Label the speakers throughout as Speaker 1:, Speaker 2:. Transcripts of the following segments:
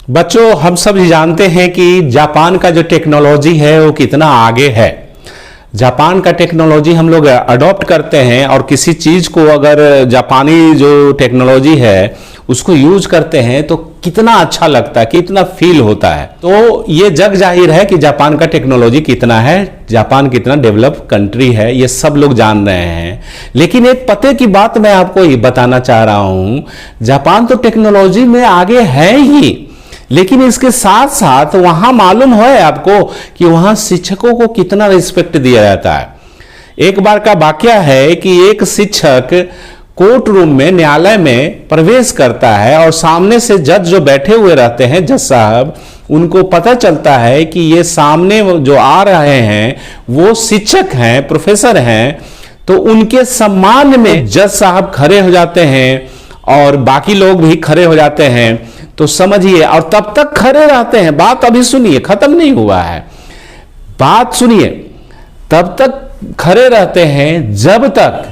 Speaker 1: बच्चों, हम सब जानते हैं कि जापान का जो टेक्नोलॉजी है वो कितना आगे है। जापान का टेक्नोलॉजी हम लोग अडॉप्ट करते हैं और किसी चीज़ को अगर जापानी जो टेक्नोलॉजी है उसको यूज करते हैं तो कितना अच्छा लगता है, कितना फील होता है। तो ये जग जाहिर है कि जापान का टेक्नोलॉजी कितना है, जापान कितना डेवलप कंट्री है, ये सब लोग जान रहे हैं। लेकिन एक पते की बात मैं आपको ये बताना चाह रहा हूं, जापान तो टेक्नोलॉजी में आगे है ही, लेकिन इसके साथ साथ वहां मालूम है आपको कि वहां शिक्षकों को कितना रिस्पेक्ट दिया जाता है। एक बार का वाकया है कि एक शिक्षक कोर्ट रूम में, न्यायालय में प्रवेश करता है और सामने से जज जो बैठे हुए रहते हैं, जज साहब, उनको पता चलता है कि ये सामने जो आ रहे हैं वो शिक्षक हैं, प्रोफेसर हैं। तो उनके सम्मान में जज साहब खड़े हो जाते हैं और बाकी लोग भी खड़े हो जाते हैं। तो समझिए, और तब तक खड़े रहते हैं। बात अभी सुनिए, खत्म नहीं हुआ है, बात सुनिए। तब तक खड़े रहते हैं जब तक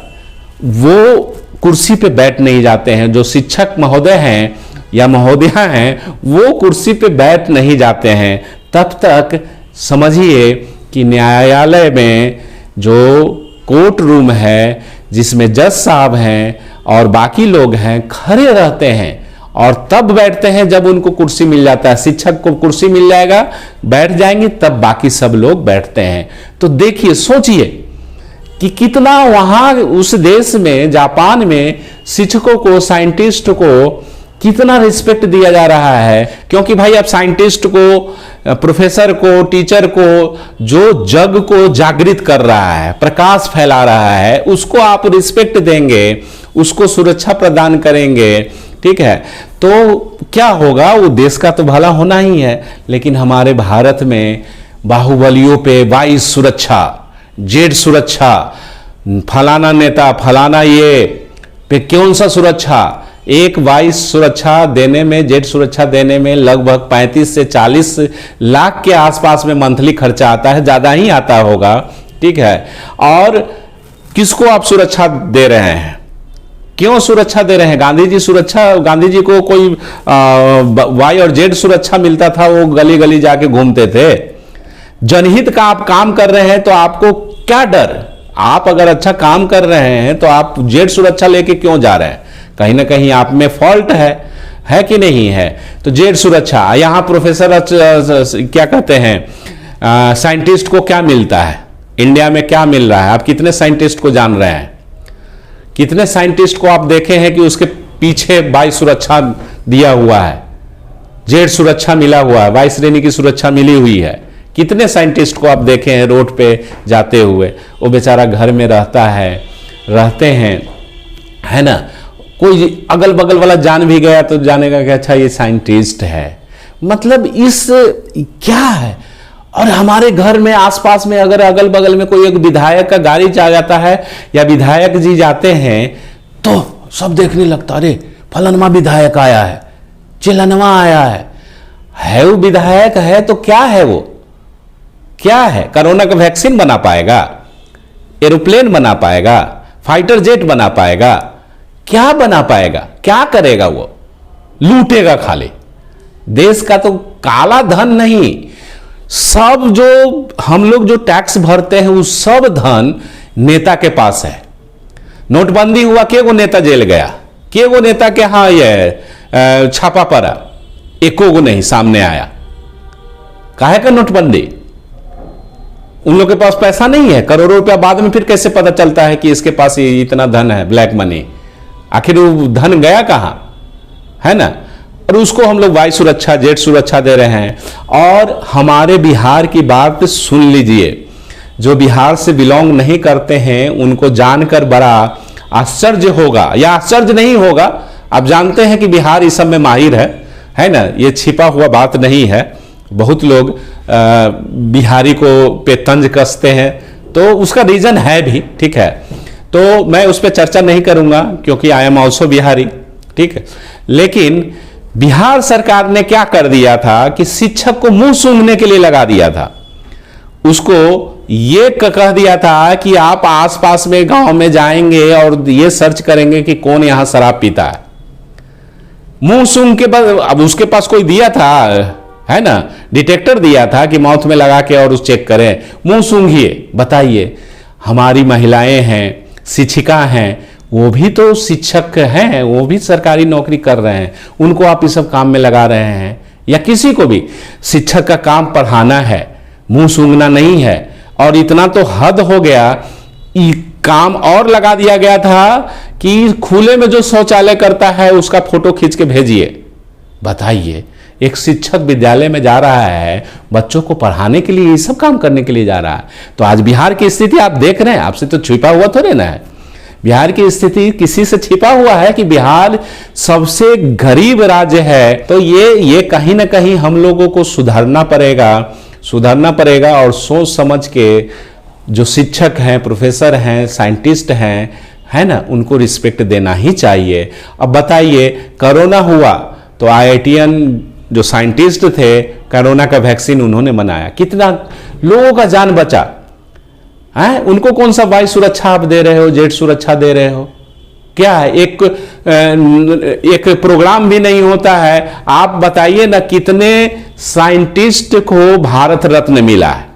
Speaker 1: वो कुर्सी पे बैठ नहीं जाते हैं। जो शिक्षक महोदय हैं या महोदया हैं वो कुर्सी पे बैठ नहीं जाते हैं। तब तक समझिए कि न्यायालय में जो कोर्ट रूम है जिसमें जज साहब हैं और बाकी लोग हैं, खड़े रहते हैं और तब बैठते हैं जब उनको कुर्सी मिल जाता है। शिक्षक को कुर्सी मिल जाएगा, बैठ जाएंगे, तब बाकी सब लोग बैठते हैं। तो देखिए, सोचिए कि कितना वहां उस देश में, जापान में, शिक्षकों को, साइंटिस्ट को कितना रिस्पेक्ट दिया जा रहा है। क्योंकि भाई अब साइंटिस्ट को, प्रोफेसर को, टीचर को, जो जग को जागृत कर रहा है, प्रकाश फैला रहा है, उसको आप रिस्पेक्ट देंगे, उसको सुरक्षा प्रदान करेंगे, ठीक है, तो क्या होगा, वो देश का तो भला होना ही है। लेकिन हमारे भारत में बाहुबलियों पे वाई सुरक्षा, जेड सुरक्षा, फलाना नेता, फलाना ये पे कौन सा सुरक्षा, एक वाई सुरक्षा देने में, जेड सुरक्षा देने में लगभग 35 से 40 लाख के आसपास में मंथली खर्चा आता है, ज्यादा ही आता होगा, ठीक है। और किसको आप सुरक्षा दे रहे हैं, क्यों सुरक्षा दे रहे हैं? गांधी जी सुरक्षा, गांधी जी को कोई वाई और जेड सुरक्षा मिलता था, वो गली गली जाके घूमते थे। जनहित का आप काम कर रहे हैं तो आपको क्या डर? आप अगर अच्छा काम कर रहे हैं तो आप जेड सुरक्षा लेके क्यों जा रहे हैं? कहीं ना कहीं आप में फॉल्ट है कि नहीं है? तो जेड सुरक्षा, यहां प्रोफेसर क्या कहते हैं, साइंटिस्ट को क्या मिलता है, इंडिया में क्या मिल रहा है? आप कितने साइंटिस्ट को जान रहे हैं? कितने साइंटिस्ट को आप देखे हैं कि उसके पीछे वाई सुरक्षा दिया हुआ है, जेड सुरक्षा मिला हुआ है, वाई श्रेणी की सुरक्षा मिली हुई है? कितने साइंटिस्ट को आप देखे हैं रोड पे जाते हुए? वो बेचारा घर में रहते हैं, है ना। कोई अगल बगल वाला जान भी गया तो जानेगा कि अच्छा ये साइंटिस्ट है। मतलब इस क्या है। और हमारे घर में आसपास में अगर अगल बगल में कोई एक विधायक का गाड़ी आ जाता है या विधायक जी जाते हैं तो सब देखने लगता, अरे फलनवा विधायक आया है, चिलनवा आया है वो विधायक है तो क्या है, वो क्या है? कोरोना का वैक्सीन बना पाएगा, एरोप्लेन बना पाएगा, फाइटर जेट बना पाएगा, क्या बना पाएगा? क्या करेगा? वो लूटेगा खाली। देश का तो काला धन नहीं, सब जो हम लोग जो टैक्स भरते हैं वो सब धन नेता के पास है। नोटबंदी हुआ, के वो नेता जेल गया, के वो नेता के हाँ ये छापा पड़ा, एको को नहीं सामने आया। काहे का नोटबंदी? उन लोग के पास पैसा नहीं है, करोड़ों रुपया बाद में फिर कैसे पता चलता है कि इसके पास इतना धन है, ब्लैक मनी? आखिर वो धन गया कहां, है ना। और उसको हम लोग वाई सुरक्षा, जेड सुरक्षा दे रहे हैं। और हमारे बिहार की बात सुन लीजिए, जो बिहार से बिलोंग नहीं करते हैं उनको जानकर बड़ा आश्चर्य होगा, या आश्चर्य नहीं होगा। आप जानते हैं कि बिहार इस सब में माहिर है ना, ये छिपा हुआ बात नहीं है। बहुत लोग बिहारी को पे तंज कसते हैं, तो उसका रीजन है भी, ठीक है। तो मैं उस पर चर्चा नहीं करूंगा क्योंकि आई एम ऑल्सो बिहारी, ठीक है। लेकिन बिहार सरकार ने क्या कर दिया था कि शिक्षक को मुंह सूंघने के लिए लगा दिया था। उसको ये कह दिया था कि आप आसपास में गांव में जाएंगे और ये सर्च करेंगे कि कौन यहां शराब पीता है। मुंह सूंघ के बाद, अब उसके पास कोई दिया था, है ना, डिटेक्टर दिया था कि माउथ में लगा के और उस चेक करें, मुंह सूंघिए। बताइए, हमारी महिलाएं हैं, शिक्षिका हैं, वो भी तो शिक्षक हैं, वो भी सरकारी नौकरी कर रहे हैं, उनको आप इस सब काम में लगा रहे हैं। या किसी को भी, शिक्षक का काम पढ़ाना है, मुंह सूंघना नहीं है। और इतना तो हद हो गया, काम और लगा दिया गया था कि खुले में जो शौचालय करता है उसका फोटो खींच के भेजिए। बताइए, एक शिक्षक विद्यालय में जा रहा है, बच्चों को पढ़ाने के लिए, ये सब काम करने के लिए जा रहा है। तो आज बिहार की स्थिति आप देख रहे हैं, आपसे तो छिपा हुआ थोड़े ना है। बिहार की स्थिति किसी से छिपा हुआ है कि बिहार सबसे गरीब राज्य है। तो ये कहीं ना कहीं हम लोगों को सुधारना पड़ेगा और सोच समझ के जो शिक्षक हैं, प्रोफेसर हैं, साइंटिस्ट हैं, है ना, उनको रिस्पेक्ट देना ही चाहिए। अब बताइए, कोरोना हुआ तो IITian जो साइंटिस्ट थे, कोरोना का वैक्सीन उन्होंने बनाया, कितना लोगों का जान बचा है। उनको कौन सा वायु सुरक्षा आप दे रहे हो, जेट सुरक्षा दे रहे हो? क्या है, एक प्रोग्राम भी नहीं होता है। आप बताइए ना, कितने साइंटिस्ट को भारत रत्न मिला है,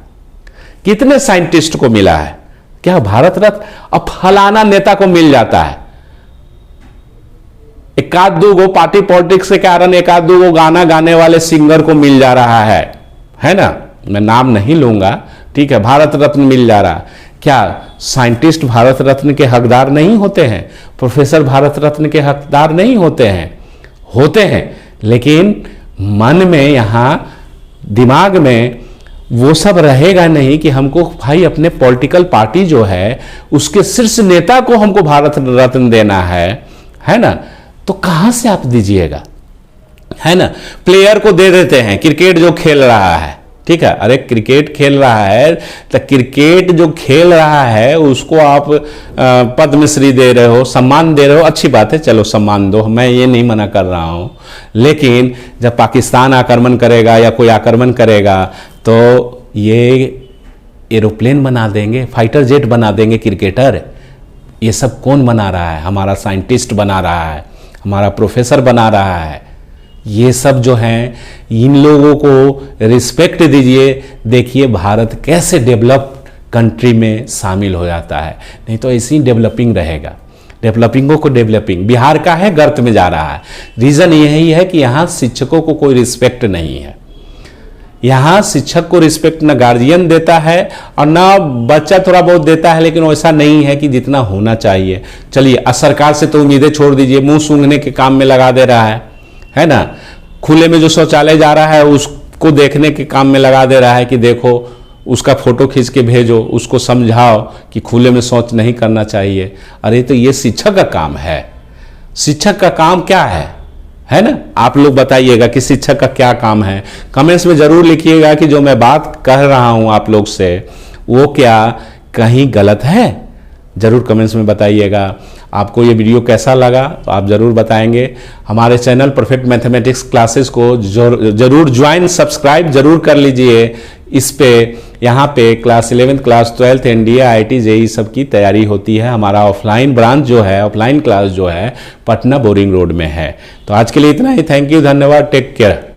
Speaker 1: कितने साइंटिस्ट को मिला है? क्या भारत रत्न अब फलाना नेता को मिल जाता है, एक आध दो गो पार्टी पॉलिटिक्स के कारण एक आध दो गो गाना गाने वाले सिंगर को मिल जा रहा है ना, मैं नाम नहीं लूंगा, ठीक है, भारत रत्न मिल जा रहा। क्या साइंटिस्ट भारत रत्न के हकदार नहीं होते हैं? प्रोफेसर भारत रत्न के हकदार नहीं होते हैं? होते हैं, लेकिन मन में, यहां दिमाग में वो सब रहेगा नहीं कि हमको भाई अपने पॉलिटिकल पार्टी जो है उसके शीर्ष नेता को हमको भारत रत्न देना है ना। तो कहां से आप दीजिएगा, है ना। प्लेयर को दे देते हैं, क्रिकेट जो खेल रहा है, ठीक है, अरे क्रिकेट खेल रहा है तो क्रिकेट जो खेल रहा है उसको आप पद्मश्री दे रहे हो, सम्मान दे रहे हो, अच्छी बात है, चलो सम्मान दो, मैं ये नहीं मना कर रहा हूं। लेकिन जब पाकिस्तान आक्रमण करेगा या कोई आक्रमण करेगा तो ये एरोप्लेन बना देंगे, फाइटर जेट बना देंगे क्रिकेटर। ये सब कौन बना रहा है? हमारा साइंटिस्ट बना रहा है, हमारा प्रोफेसर बना रहा है। ये सब जो हैं, इन लोगों को रिस्पेक्ट दीजिए। देखिए भारत कैसे डेवलप कंट्री में शामिल हो जाता है, नहीं तो ऐसे ही डेवलपिंग रहेगा, डेवलपिंगों को डेवलपिंग। बिहार का है, गर्त में जा रहा है। रीजन यही है कि यहाँ शिक्षकों को कोई रिस्पेक्ट नहीं है। यहाँ शिक्षक को रिस्पेक्ट ना गार्जियन देता है और ना बच्चा थोड़ा बहुत देता है, लेकिन वैसा नहीं है कि जितना होना चाहिए। चलिए, सरकार से तो उम्मीदें छोड़ दीजिए, मुंह सूंघने के काम में लगा दे रहा है ना। खुले में जो शौचालय जा रहा है उसको देखने के काम में लगा दे रहा है कि देखो उसका फोटो खींच के भेजो, उसको समझाओ कि खुले में शौच नहीं करना चाहिए। अरे तो ये शिक्षक का काम है। शिक्षक का काम क्या है ना। आप लोग बताइएगा कि शिक्षक का क्या काम है। कमेंट्स में जरूर लिखिएगा कि जो मैं बात कह रहा हूं आप लोग से वो क्या कहीं गलत है, जरूर कमेंट्स में बताइएगा। आपको ये वीडियो कैसा लगा तो आप ज़रूर बताएंगे। हमारे चैनल परफेक्ट मैथमेटिक्स क्लासेस को जरूर ज्वाइन, सब्सक्राइब जरूर कर लीजिए। इस पे यहाँ पे class 11th class 12th NDA IIT JEE सब की तैयारी होती है। हमारा ऑफलाइन ब्रांच जो है, ऑफलाइन क्लास जो है पटना बोरिंग रोड में है। तो आज के लिए इतना ही। थैंक यू, धन्यवाद, टेक केयर।